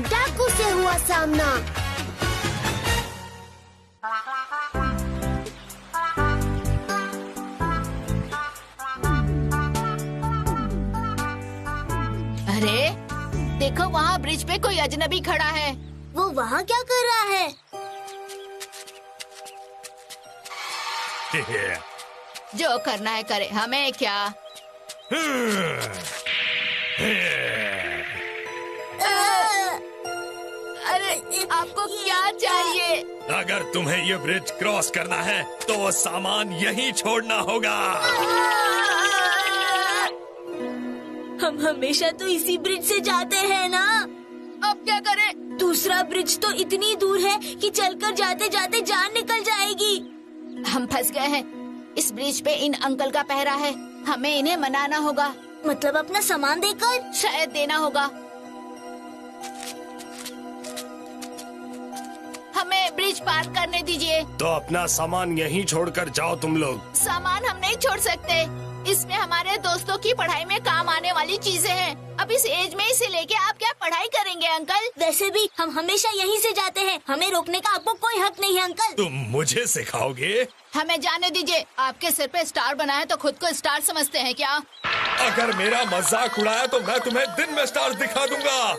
डाकू से हुआ सामना। अरे देखो, वहाँ ब्रिज पे कोई अजनबी खड़ा है। वो वहाँ क्या कर रहा है? जो करना है करे, हमें क्या। अरे आपको क्या चाहिए? अगर तुम्हें ये ब्रिज क्रॉस करना है तो वो सामान यहीं छोड़ना होगा। हम हमेशा तो इसी ब्रिज से जाते हैं ना। अब क्या करें? दूसरा ब्रिज तो इतनी दूर है कि चलकर जाते जाते जान निकल जाएगी। हम फंस गए हैं। इस ब्रिज पे इन अंकल का पहरा है। हमें इन्हें मनाना होगा। मतलब अपना सामान देकर? शायद देना होगा। हमें ब्रिज पार करने दीजिए। तो अपना सामान यहीं छोड़कर जाओ तुम लोग। सामान हम नहीं छोड़ सकते। इसमें हमारे दोस्तों की पढ़ाई में काम आने वाली चीजें हैं। अब इस एज में इसे लेके आप क्या पढ़ाई करेंगे अंकल? वैसे भी हम हमेशा यहीं से जाते हैं। हमें रोकने का आपको कोई हक नहीं है अंकल। तुम मुझे सिखाओगे? हमें जाने दीजिए। आपके सिर पे स्टार बना है तो खुद को स्टार समझते हैं क्या? अगर मेरा मजाक उड़ाया तो मैं तुम्हें दिन में स्टार दिखा दूंगा।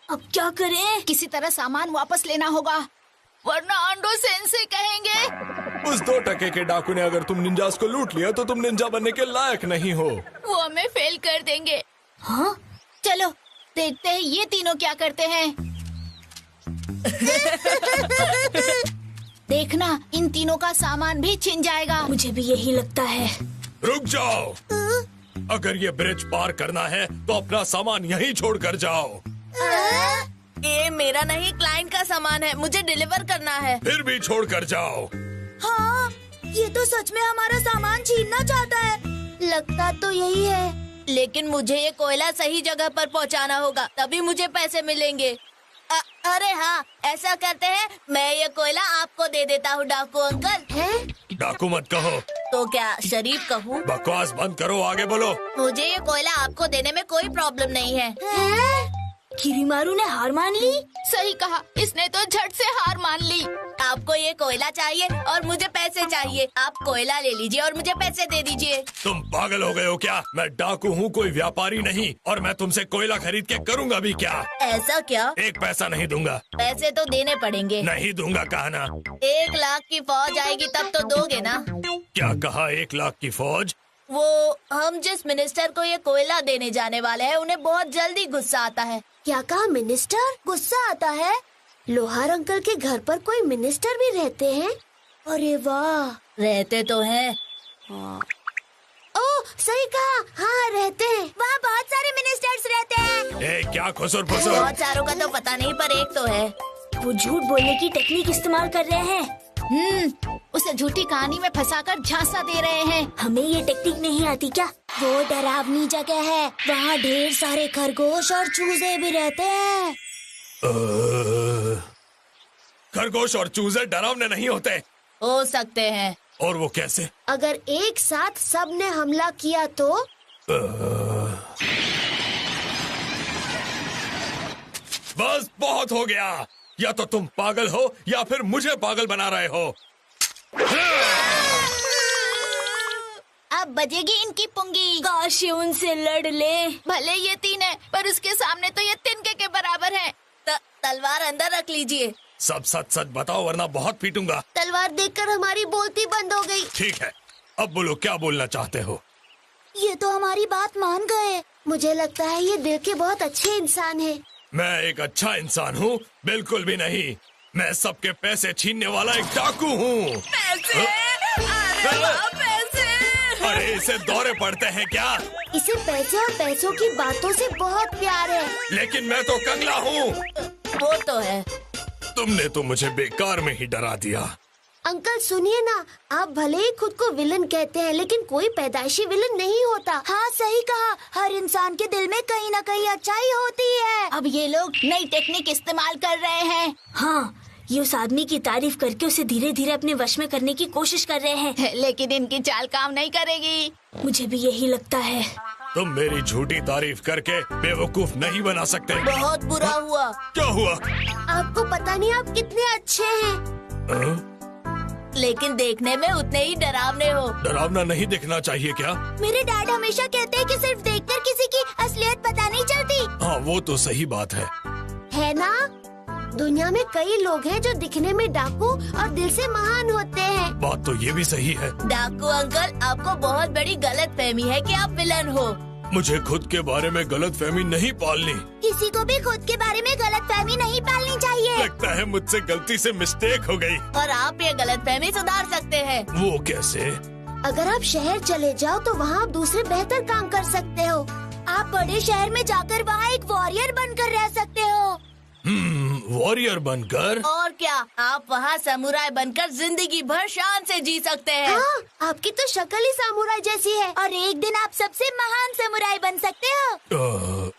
अब क्या करें? किसी तरह सामान वापस लेना होगा, वरना आंडो सेंसे कहेंगे। उस 2 टके के डाकू ने अगर तुम निंजास को लूट लिया तो तुम निंजा बनने के लायक नहीं हो। वो हमें फेल कर देंगे। हाँ? चलो देखते हैं ये तीनों क्या करते हैं। देखना, इन तीनों का सामान भी छिन जाएगा। मुझे भी यही लगता है। रुक जाओ। अगर ये ब्रिज पार करना है तो अपना सामान यहीं छोड़कर जाओ। ये मेरा नहीं, क्लाइंट का सामान है। मुझे डिलीवर करना है। फिर भी छोड़कर जाओ। हाँ, ये तो सच में हमारा सामान छीनना चाहता है। लगता तो यही है। लेकिन मुझे ये कोयला सही जगह पर पहुंचाना होगा, तभी मुझे पैसे मिलेंगे। अरे हाँ, ऐसा करते हैं, मैं ये कोयला आपको दे देता हूँ डाकू अंकल। हैं? डाकू मत कहो। तो क्या शरीफ कहूँ? बकवास बंद करो, आगे बोलो। मुझे ये कोयला आपको देने में कोई प्रॉब्लम नहीं है। किरीमारू ने हार मान ली। सही कहा, इसने तो झट से हार मान ली। आपको ये कोयला चाहिए और मुझे पैसे चाहिए। आप कोयला ले लीजिए और मुझे पैसे दे दीजिए। तुम पागल हो गए हो क्या? मैं डाकू हूँ, कोई व्यापारी नहीं। और मैं तुमसे कोयला खरीद के करूँगा भी क्या? ऐसा क्या? 1 पैसा नहीं दूंगा। पैसे तो देने पड़ेंगे। नहीं दूंगा कहा ना। 1 लाख की फौज आएगी तब तो दोगे ना? क्या कहा? 1 लाख की फौज? वो हम जिस मिनिस्टर को ये कोयला देने जाने वाले हैं, उन्हें बहुत जल्दी गुस्सा आता है। क्या कहा? मिनिस्टर? गुस्सा आता है? लोहार अंकल के घर पर कोई मिनिस्टर भी रहते हैं? अरे वाह! रहते तो हैं। ओह, सही कहा। हाँ, रहते हैं। वहाँ बहुत सारे मिनिस्टर्स रहते हैं। ए, क्या खुसुर फुसुर? बहुत सारों का तो पता नहीं, पर एक तो है। वो झूठ बोलने की टेक्निक इस्तेमाल कर रहे हैं। उसे झूठी कहानी में फंसाकर झांसा दे रहे हैं। हमें ये टेक्निक नहीं आती क्या? वो डरावनी जगह है। वहाँ ढेर सारे खरगोश और चूजे भी रहते हैं। खरगोश और चूजे डरावने नहीं होते। हो सकते हैं। और वो कैसे? अगर एक साथ सब ने हमला किया तो? बस बहुत हो गया। या तो तुम पागल हो या फिर मुझे पागल बना रहे हो। अब बजेगी इनकी पुंगी। काश ये उनसे लड़ ले। भले ये 3 है, पर उसके सामने तो ये तिनके के बराबर है। तलवार अंदर रख लीजिए। सब सच सच बताओ वरना बहुत पीटूंगा। तलवार देखकर हमारी बोलती बंद हो गई। ठीक है, अब बोलो क्या बोलना चाहते हो? ये तो हमारी बात मान गए। मुझे लगता है ये दिल के बहुत अच्छे इंसान हैं। मैं एक अच्छा इंसान हूँ? बिल्कुल भी नहीं। मैं सबके पैसे छीनने वाला एक डाकू हूँ। पैसे? अरे वाह, पैसे! अरे इसे दौरे पड़ते हैं क्या? इसे पैसे और पैसों की बातों से बहुत प्यार है। लेकिन मैं तो कंगला हूँ। वो तो है। तुमने तो मुझे बेकार में ही डरा दिया। अंकल सुनिए ना, आप भले ही खुद को विलन कहते हैं, लेकिन कोई पैदाइशी विलन नहीं होता। हाँ सही कहा, हर इंसान के दिल में कहीं ना कहीं अच्छाई होती है। अब ये लोग नई टेक्निक इस्तेमाल कर रहे हैं। हाँ, ये उस आदमी की तारीफ करके उसे धीरे धीरे अपने वश में करने की कोशिश कर रहे हैं। लेकिन इनकी चाल काम नहीं करेगी। मुझे भी यही लगता है। तुम मेरी झूठी तारीफ करके बेवकूफ नहीं बना सकते। बहुत बुरा हुआ। क्या हुआ? आपको पता नहीं आप कितने अच्छे हैं। हाँ? लेकिन देखने में उतने ही डरावने हो। डरावना नहीं दिखना चाहिए क्या? मेरे डैड हमेशा कहते हैं कि सिर्फ देखकर किसी की असलियत पता नहीं चलती। हाँ, वो तो सही बात है ना? दुनिया में कई लोग हैं जो दिखने में डाकू और दिल से महान होते हैं। बात तो ये भी सही है। डाकू अंकल, आपको बहुत बड़ी गलतफहमी है कि आप विलन हो। मुझे खुद के बारे में गलतफहमी नहीं पालनी। किसी को भी खुद के बारे में गलतफहमी नहीं पालनी चाहिए। लगता है मुझसे गलती से मिस्टेक हो गई। और आप ये गलतफहमी सुधार सकते हैं। वो कैसे? अगर आप शहर चले जाओ तो वहाँ आप दूसरे बेहतर काम कर सकते हो। आप बड़े शहर में जाकर वहाँ एक वॉरियर बनकर रह सकते हो। वॉरियर बनकर? और क्या, आप वहाँ समुराई बनकर जिंदगी भर शान से जी सकते हैं। हाँ, आपकी तो शक्ल ही सामुराई जैसी है। और एक दिन आप सबसे महान समुराई बन सकते हो।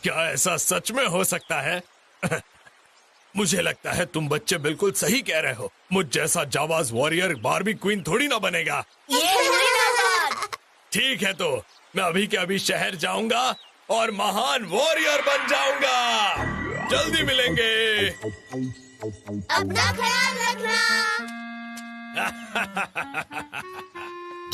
क्या ऐसा सच में हो सकता है? मुझे लगता है तुम बच्चे बिल्कुल सही कह रहे हो। मुझ जैसा जाबाज वॉरियर बारबी क्वीन थोड़ी ना बनेगा। ये हुई ना बात। ठीक है, तो मैं अभी के अभी शहर जाऊंगा और महान वॉरियर बन जाऊंगा। जल्दी मिलेंगे। अपना ख्याल रखना।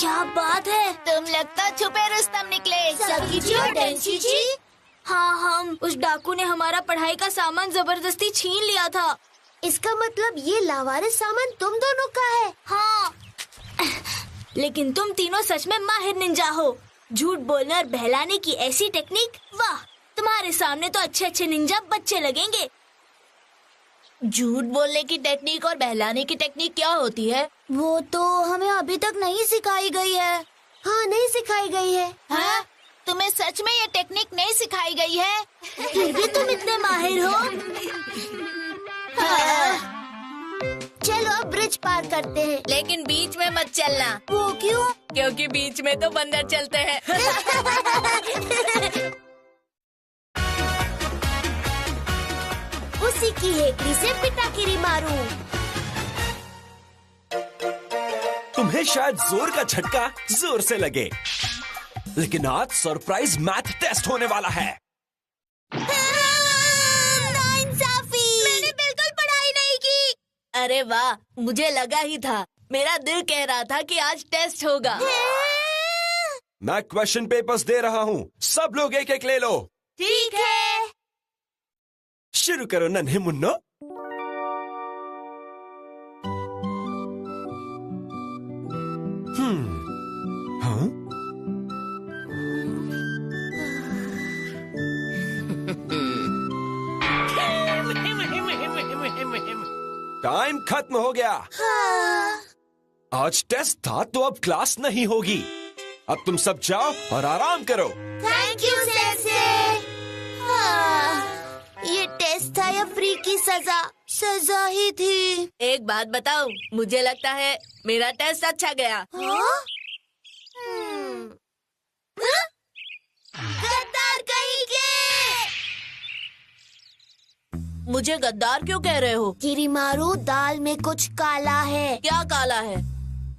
क्या बात है, तुम लगता छुपे रुस्तम निकले। सकीची और डेंसीची। हाँ, हम उस डाकू ने हमारा पढ़ाई का सामान जबरदस्ती छीन लिया था। इसका मतलब ये लावारिस सामान तुम दोनों का है। हाँ, लेकिन तुम तीनों सच में माहिर निंजा हो। झूठ बोलने और बहलाने की ऐसी टेक्निक, वाह! तुम्हारे सामने तो अच्छे अच्छे निंजा बच्चे लगेंगे। झूठ बोलने की टेक्निक और बहलाने की टेक्निक क्या होती है? वो तो हमें अभी तक नहीं सिखाई गई है। हाँ, नहीं सिखाई गई है। हाँ? तुम्हें सच में ये टेक्निक नहीं सिखाई गई है? फिर भी तुम इतने माहिर हो। चलो अब ब्रिज पार करते हैं। लेकिन बीच में मत चलना। वो क्यों? क्योंकि बीच में तो बंदर चलते हैं। उसी की हेकड़ी से पिटाकिरी मारूं। तुम्हें शायद जोर का झटका जोर से लगे, लेकिन आज सरप्राइज मैथ टेस्ट होने वाला है। नाइंसाफी! मैंने बिल्कुल पढ़ाई नहीं की। अरे वाह, मुझे लगा ही था। मेरा दिल कह रहा था कि आज टेस्ट होगा। मैं क्वेश्चन पेपर्स दे रहा हूँ, सब लोग एक एक ले लो। ठीक है। शुरू करो नन्हे मुन्नो। हाँ? टाइम खत्म हो गया। आज टेस्ट था तो अब क्लास नहीं होगी। अब तुम सब जाओ और आराम करो। Thank you sensei. ये टेस्ट था या फ्री की सजा? सजा ही थी। एक बात बताओ, मुझे लगता है मेरा टेस्ट अच्छा गया। हाँ? गद्दार कहीं के! मुझे गद्दार क्यों कह रहे हो? किरीमारू, दाल में कुछ काला है। क्या काला है?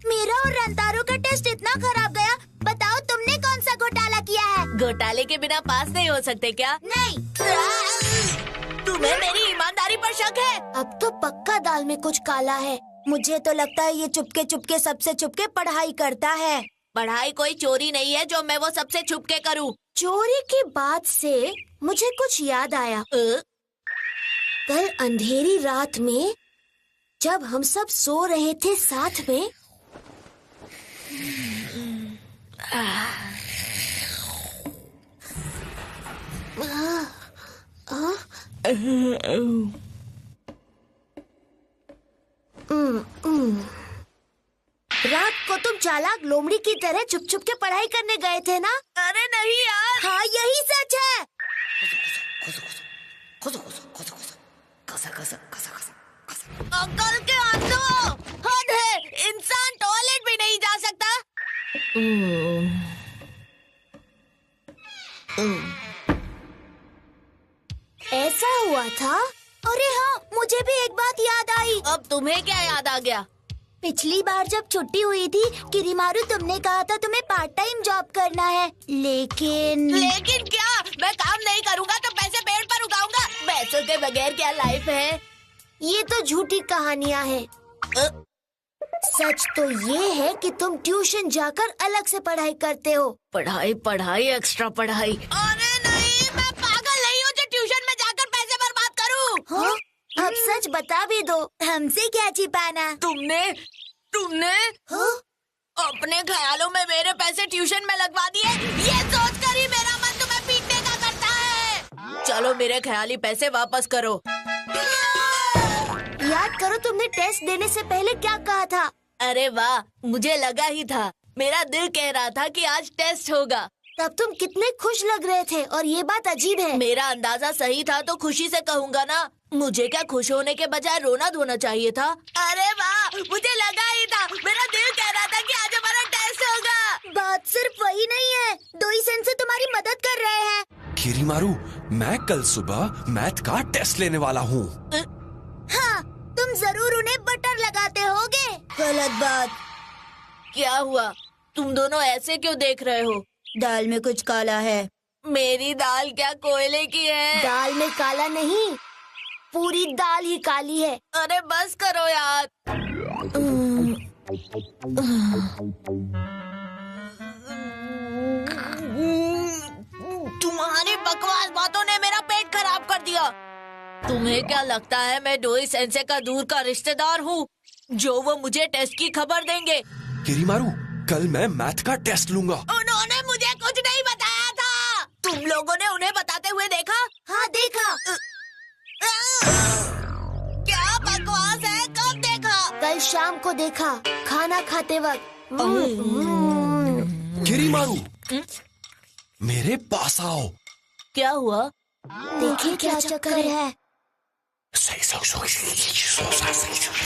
मेरा और रंतारो का टेस्ट इतना खराब गया। बताओ तुमने कौन सा घोटाला किया है? घोटाले के बिना पास नहीं हो सकते क्या? नहीं। तुम्हें मेरी ईमानदारी पर शक है? अब तो पक्का दाल में कुछ काला है। मुझे तो लगता है ये चुपके चुपके सबसे छुपके पढ़ाई करता है। पढ़ाई कोई चोरी नहीं है जो मैं वो सबसे छुप के करूँ। चोरी की बात से मुझे कुछ याद आया। कल अंधेरी रात में जब हम सब सो रहे थे साथ में, रात को तुम चालाक लोमड़ी की तरह छुप छुप के पढ़ाई करने गए थे ना? अरे नहीं यार। हाँ, यही सच है। अंकल के अंदर हद है, इंसान टॉयलेट भी नहीं जा सकता। ऐसा हुआ था? अरे हाँ, मुझे भी एक बात याद आई। अब तुम्हें क्या याद आ गया? पिछली बार जब छुट्टी हुई थी, किरीमारू तुमने कहा था तुम्हें पार्ट टाइम जॉब करना है, लेकिन क्या? मैं काम नहीं करूँगा तो पैसे पेड़ पर उगाऊंगा। पैसों के बगैर क्या लाइफ है? ये तो झूठी कहानियाँ हैं। सच तो ये है कि तुम ट्यूशन जाकर अलग से पढ़ाई करते हो। पढ़ाई एक्स्ट्रा पढ़ाई। अरे नहीं, मैं पागल नहीं हूँ जो ट्यूशन में जाकर पैसे बर्बाद करूँ। हाँ? अब सच बता भी दो, हमसे क्या छिपाना। तुमने हाँ? अपने ख्यालों में मेरे पैसे ट्यूशन में लगवा दिए, ये सोचकर ही मेरा मन तुम्हें पीटने का करता है। चलो मेरे ख्याली पैसे वापस करो। याद करो तुमने टेस्ट देने से पहले क्या कहा था। अरे वाह, मुझे लगा ही था, मेरा दिल कह रहा था कि आज टेस्ट होगा। तब तुम कितने खुश लग रहे थे, और ये बात अजीब है। मेरा अंदाजा सही था तो खुशी से कहूँगा ना। मुझे क्या खुश होने के बजाय रोना धोना चाहिए था? अरे वाह, मुझे लगा ही था, मेरा दिल कह रहा था कि आज हमारा टेस्ट होगा। बात सिर्फ वही नहीं है, दोई-सेंसे तुम्हारी मदद कर रहे हैं। किरीमारू, मैं कल सुबह मैथ का टेस्ट लेने वाला हूँ। हाँ, तुम जरूर उन्हें बटर लगाते होगे। गलत बात। क्या हुआ? तुम दोनों ऐसे क्यों देख रहे हो? दाल में कुछ काला है। मेरी दाल क्या कोयले की है? दाल में काला नहीं, पूरी दाल ही काली है। अरे बस करो यार। तुम्हारी बकवास बातों ने मेरा पेट खराब कर दिया। तुम्हें क्या लगता है मैं डोई सेंसे का दूर का रिश्तेदार हूँ जो वो मुझे टेस्ट की खबर देंगे? किरीमारू, कल मैं मैथ का टेस्ट लूंगा। उन्होंने मुझे कुछ नहीं बताया था। तुम लोगों ने उन्हें बताते हुए देखा? हाँ, देखा। क्या बकवास है? कब देखा? कल शाम को देखा, खाना खाते वक्त। किरीमारू, मेरे पास आओ। क्या हुआ? देखिए क्या चक्कर है।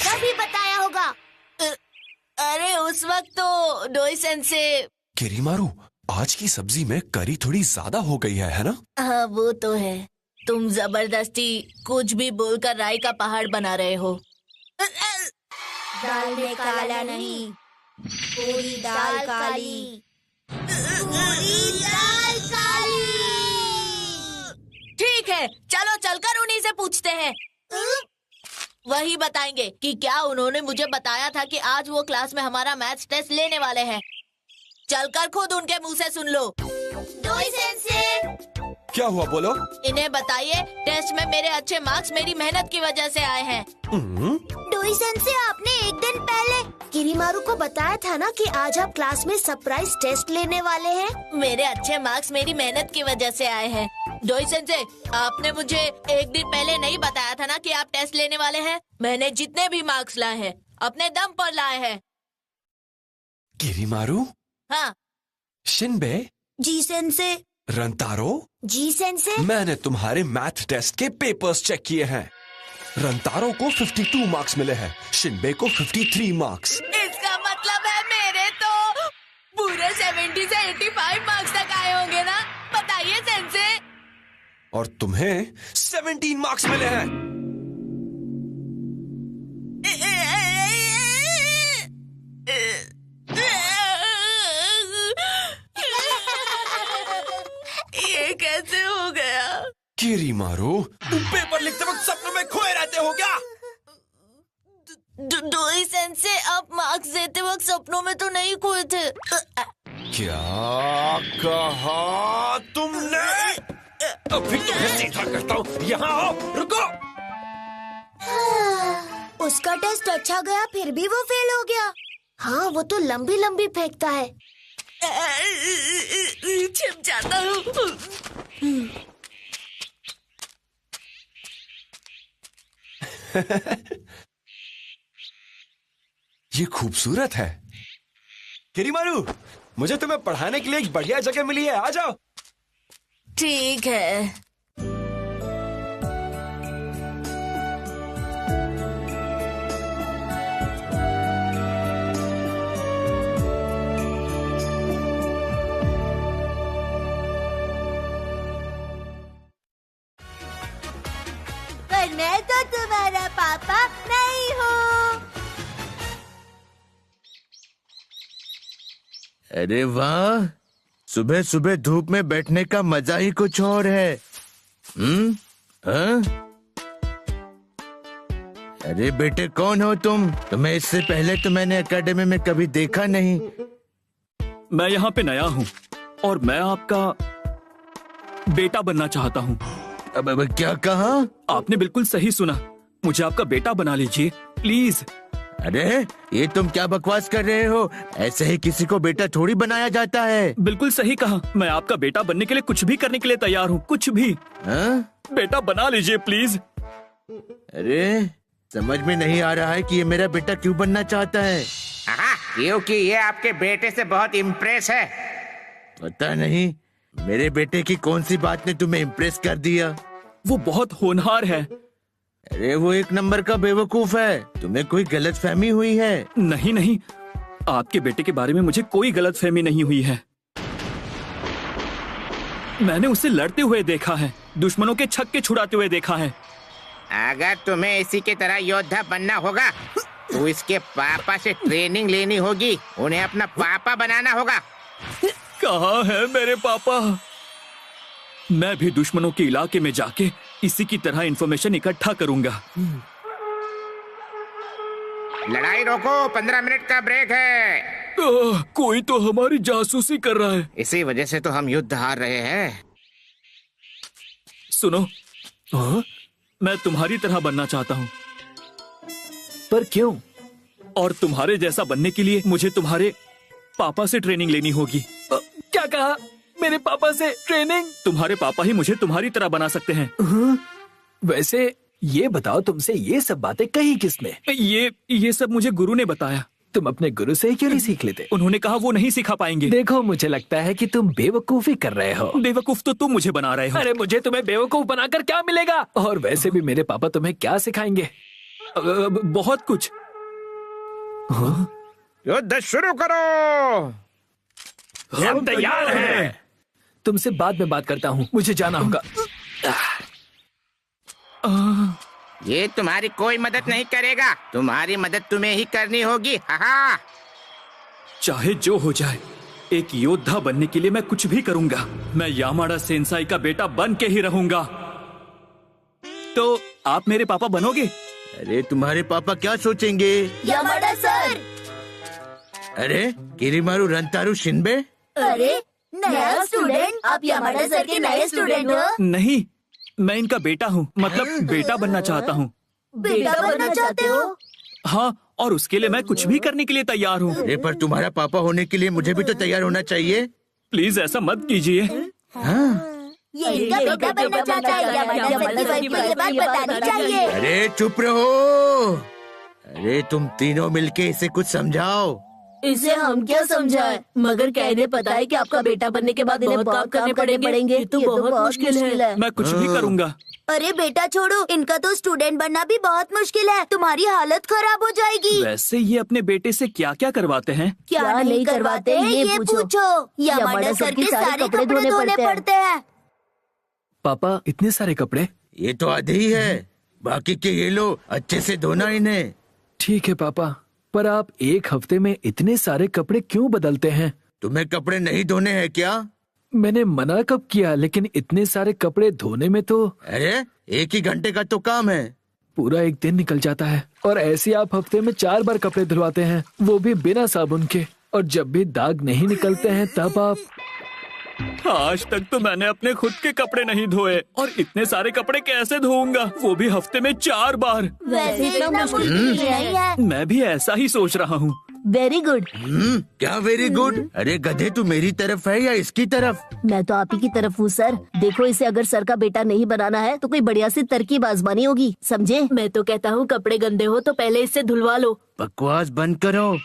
कभी बताया होगा। अरे उस वक्त तो डोई सेंसे। किरीमारू, आज की सब्जी में करी थोड़ी ज्यादा हो गई है ना? हाँ वो तो है। तुम जबरदस्ती कुछ भी बोलकर राई का पहाड़ बना रहे हो। दाल में काला नहीं, पूरी दाल काली। पूरी दाल काली। ठीक है, चलो चलकर उन्हीं से पूछते हैं। वही बताएंगे कि क्या उन्होंने मुझे बताया था कि आज वो क्लास में हमारा मैथ्स टेस्ट लेने वाले हैं। चलकर खुद उनके मुंह से सुन लो। डोई सेंसे। क्या हुआ, बोलो। इन्हें बताइए टेस्ट में मेरे अच्छे मार्क्स मेरी मेहनत की वजह से आए हैं। डोई सेंसे, आपने एक दिन पहले किरीमारू को बताया था ना कि आज आप क्लास में सरप्राइज टेस्ट लेने वाले हैं। मेरे अच्छे मार्क्स मेरी मेहनत की वजह से आए हैं। डोई सेंसे, आपने मुझे एक दिन पहले नहीं बताया था ना कि आप टेस्ट लेने वाले हैं? मैंने जितने भी मार्क्स लाए हैं अपने दम पर लाए हैं। किरीमारू। हाँ। शिनबे। जी सेंसे। रंतारो। जी सेंसे। मैंने तुम्हारे मैथ टेस्ट के पेपर्स चेक किए हैं। रंतारो को 52 मार्क्स मिले हैं, शिनबे को 53 मार्क्स। इसका मतलब है मेरे तो पूरे 70 से 85 मार्क्स तक आए होंगे ना? बताइए सेंसे। और तुम्हें 17 मार्क्स मिले हैं। ये कैसे हो गया? किरीमारू, तुम पेपर लिखते वक्त सपनों में खोए रहते हो क्या? डोई सेंसे, आप मार्क्स देते वक्त सपनों में तो नहीं खोए थे। क्या कहा तुमने? अभी तुम्हें सीधा करता हूँ। यहाँ आओ, रुको। उसका टेस्ट अच्छा गया, फिर भी वो फेल हो गया। हाँ, वो तो लंबी लंबी फेंकता है। छिप जाता हूँ। ये खूबसूरत है। किरीमारू, मुझे तुम्हें पढ़ाने के लिए एक बढ़िया जगह मिली है, आ जाओ। ठीक है। मैं तो तुम्हारा पापा नहीं हूँ। अरे वाह, सुबह सुबह धूप में बैठने का मजा ही कुछ और है। हाँ? अरे बेटे, कौन हो तुम? तुम्हें इससे पहले तो मैंने एकेडमी में कभी देखा नहीं। मैं यहाँ पे नया हूँ और मैं आपका बेटा बनना चाहता हूँ। अब क्या कहा? आपने बिल्कुल सही सुना, मुझे आपका बेटा बना लीजिए प्लीज। अरे ये तुम क्या बकवास कर रहे हो? ऐसे ही किसी को बेटा थोड़ी बनाया जाता है। बिल्कुल सही कहा, मैं आपका बेटा बनने के लिए कुछ भी करने के लिए तैयार हूँ, कुछ भी। हाँ? बेटा बना लीजिए प्लीज। अरे समझ में नहीं आ रहा है कि ये मेरा बेटा क्यों बनना चाहता है। क्योंकि ये आपके बेटे से बहुत इम्प्रेस है। पता नहीं मेरे बेटे की कौन सी बात ने तुम्हें इम्प्रेस कर दिया। वो बहुत होनहार है। अरे वो एक नंबर का बेवकूफ है, तुम्हें कोई गलतफहमी हुई है। नहीं नहीं, आपके बेटे के बारे में मुझे कोई गलतफहमी नहीं हुई है। मैंने उसे लड़ते हुए देखा है, दुश्मनों के छक्के छुड़ाते हुए देखा है। अगर तुम्हें इसी की तरह योद्धा बनना होगा तो इसके पापा से ट्रेनिंग लेनी होगी, उन्हें अपना पापा बनाना होगा। कहाँ है मेरे पापा? मैं भी दुश्मनों के इलाके में जाके इसी की तरह इंफॉर्मेशन इकट्ठा करूंगा। लड़ाई रोको, 15 मिनट का ब्रेक है। कोई तो हमारी जासूसी कर रहा है। इसी वजह से तो हम युद्ध हार रहे हैं। सुनो, मैं तुम्हारी तरह बनना चाहता हूँ। पर क्यों? और तुम्हारे जैसा बनने के लिए मुझे तुम्हारे पापा से ट्रेनिंग लेनी होगी। क्या कहा? मेरे पापा से ट्रेनिंग? तुम्हारे पापा ही मुझे तुम्हारी तरह बना सकते हैं। वैसे ये बताओ, तुमसे ये सब बातें कही किसने? ये सब मुझे गुरु ने बताया। तुम अपने गुरु से क्यों नहीं सीख लेते? उन्होंने कहा वो नहीं सिखा पाएंगे। देखो, मुझे लगता है कि तुम बेवकूफी कर रहे हो। बेवकूफ तो तुम मुझे बना रहे हो। अरे मुझे तुम्हें बेवकूफ बनाकर क्या मिलेगा? और वैसे भी मेरे पापा तुम्हें क्या सिखाएंगे? बहुत कुछ। युद्ध शुरू करो। हम तैयार हैं। तुमसे बाद में बात करता हूँ, मुझे जाना होगा। ये तुम्हारी कोई मदद नहीं करेगा, तुम्हारी मदद तुम्हें ही करनी होगी। हा। चाहे जो हो जाए, एक योद्धा बनने के लिए मैं कुछ भी करूंगा। मैं यामाडा सेंसाई का बेटा बन के ही रहूंगा। तो आप मेरे पापा बनोगे? अरे तुम्हारे पापा क्या सोचेंगे? Yamada sir. अरे किरीमारू रंतारू शिनबे? अरे नया स्टूडेंट? आप यामाडा सर के नए स्टूडेंट हो? नहीं, मैं इनका बेटा हूँ, मतलब बेटा बनना चाहता हूँ। बेटा बनना चाहते हो? हाँ, और उसके लिए मैं कुछ भी करने के लिए तैयार हूँ। अरे पर तुम्हारा पापा होने के लिए मुझे भी तो तैयार होना चाहिए। प्लीज ऐसा मत कीजिए। हाँ? ये इनका बेटा बनना चाहता है, यामाडा सर की वाइफ को ये बात बतानी चाहिए। अरे चुप रहो। अरे तुम तीनों मिलके इसे कुछ समझाओ। इसे हम क्या समझाएं? मगर कहने पता है कि आपका बेटा बनने के बाद इन्हें बहुत काम करने पड़ेंगे। ये तो बहुत मुश्किल है। मैं कुछ भी करूँगा। अरे बेटा छोड़ो, इनका तो स्टूडेंट बनना भी बहुत मुश्किल है, तुम्हारी हालत खराब हो जाएगी। वैसे ये अपने बेटे से क्या क्या करवाते हैं? क्या नहीं करवाते हैं ये पूछो। यामाडा सर के सारे कपड़े धोने पड़ते हैं। पापा, इतने सारे कपड़े? ये तो आधे ही है, बाकी के ये लो, अच्छे से धोना इन्हें। ठीक है पापा, पर आप एक हफ्ते में इतने सारे कपड़े क्यों बदलते हैं? तुम्हें कपड़े नहीं धोने हैं क्या? मैंने मना कब किया, लेकिन इतने सारे कपड़े धोने में तो। अरे 1 ही घंटे का तो काम है। पूरा एक दिन निकल जाता है, और ऐसे आप हफ्ते में 4 बार कपड़े धुलवाते हैं, वो भी बिना साबुन के। और जब भी दाग नहीं निकलते हैं तब आप। आज तक तो मैंने अपने खुद के कपड़े नहीं धोए, और इतने सारे कपड़े कैसे धोऊंगा, वो भी हफ्ते में 4 बार। वैसे इतना मुश्किल नहीं है। मैं भी ऐसा ही सोच रहा हूँ। Very good. क्या वेरी गुड? अरे गधे, तू मेरी तरफ है या इसकी तरफ? मैं तो आप ही की तरफ हूँ सर। देखो, इसे अगर सर का बेटा नहीं बनाना है तो कोई बढ़िया सी तरकीब आजमानी होगी, समझे? मैं तो कहता हूँ कपड़े गंदे हो तो पहले इससे धुलवा लो। बकवास बंद करो।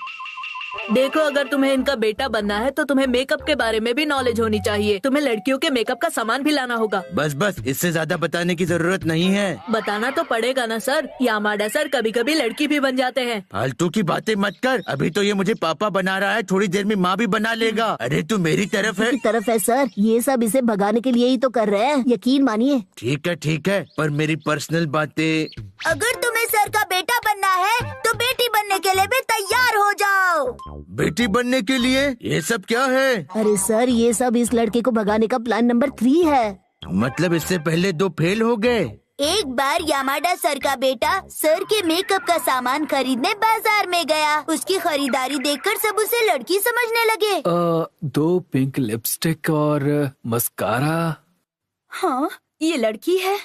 देखो, अगर तुम्हें इनका बेटा बनना है तो तुम्हें मेकअप के बारे में भी नॉलेज होनी चाहिए। तुम्हें लड़कियों के मेकअप का सामान भी लाना होगा। बस बस, इससे ज्यादा बताने की जरूरत नहीं है। बताना तो पड़ेगा ना सर। यामाडा सर कभी कभी लड़की भी बन जाते हैं। फालतू की बातें मत कर। अभी तो ये मुझे पापा बना रहा है, थोड़ी देर में माँ भी बना लेगा। अरे तू मेरी तरफ है। तरफ है सर, ये सब इसे भगाने के लिए ही तो कर रहे हैं, यकीन मानिए। ठीक है, पर मेरी पर्सनल बातें। अगर तुम्हें सर का बेटा बनना है तो बेटी बनने के लिए भी तैयार हो जाओ। बेटी बनने के लिए? ये सब क्या है? अरे सर, ये सब इस लड़के को भगाने का प्लान नंबर 3 है। मतलब इससे पहले 2 फेल हो गए। एक बार यामाडा सर का बेटा सर के मेकअप का सामान खरीदने बाजार में गया। उसकी खरीदारी देखकर सब उसे लड़की समझने लगे। 2 पिंक लिपस्टिक और मस्कारा। हाँ, ये लड़की है।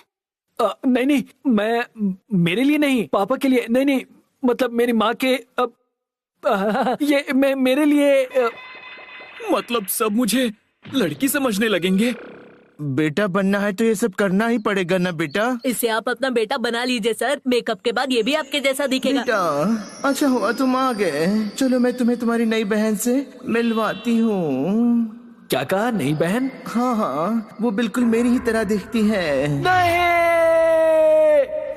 नहीं, मेरे लिए नहीं, पापा के लिए। नहीं, मतलब मेरी माँ के। ये मेरे लिए। मतलब सब मुझे लड़की समझने लगेंगे। बेटा बनना है तो ये सब करना ही पड़ेगा ना बेटा। इसे आप अपना बेटा बना लीजिए सर। मेकअप के बाद ये भी आपके जैसा दिखेगा। बेटा, अच्छा हुआ तुम आ गए। चलो मैं तुम्हें तुम्हारी नई बहन से मिलवाती हूँ। क्या कहा, नई बहन? हाँ, वो बिल्कुल मेरी ही तरह दिखती है।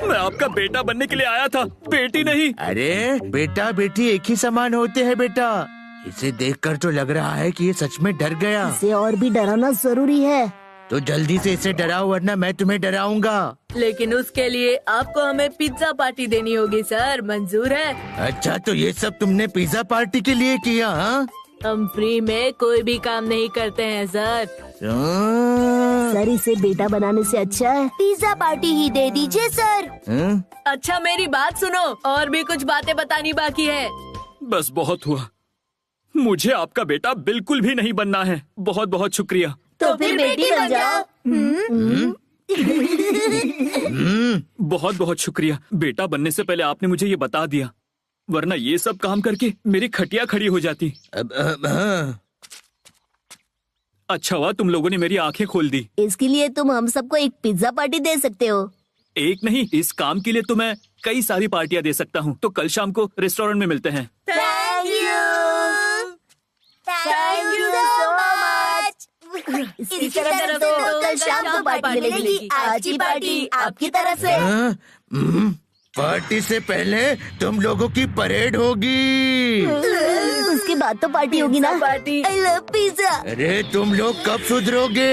मैं आपका बेटा बनने के लिए आया था, बेटी नहीं। अरे बेटा बेटी एक ही समान होते हैं बेटा। इसे देखकर तो लग रहा है कि ये सच में डर गया। इसे और भी डराना जरूरी है। तो जल्दी से इसे डराओ, वरना मैं तुम्हें डराऊंगा। लेकिन उसके लिए आपको हमें पिज्जा पार्टी देनी होगी सर। मंजूर है? अच्छा, तो ये सब तुमने पिज्जा पार्टी के लिए किया? हाँ, हम फ्री में कोई भी काम नहीं करते हैं सर। सर, इसे बेटा बनाने से अच्छा है पिज्जा पार्टी ही दे दीजिए सर। अच्छा, मेरी बात सुनो, और भी कुछ बातें बतानी बाकी है। बस बहुत हुआ। मुझे आपका बेटा बिल्कुल भी नहीं बनना है। बहुत बहुत शुक्रिया। तो फिर बेटी बन जाओ। बहुत बहुत शुक्रिया। बेटा बनने से पहले आपने मुझे ये बता दिया, वरना ये सब काम करके मेरी खटिया खड़ी हो जाती। अच्छा हुआ तुम लोगों ने मेरी आंखें खोल दी। इसके लिए तुम हम सबको एक पिज्जा पार्टी दे सकते हो। एक नहीं, इस काम के लिए तो मैं कई सारी पार्टियां दे सकता हूँ। तो कल शाम को रेस्टोरेंट में मिलते हैं। Thank you so much. इसी तरह तो कल शाम को पार्टी मिलेगी। आज की पार्टी आपकी तरफ से। पार्टी से पहले तुम लोगों की परेड होगी। उसके बाद तो पार्टी होगी ना। पार्टी। I love pizza. अरे तुम लोग कब सुधरोगे?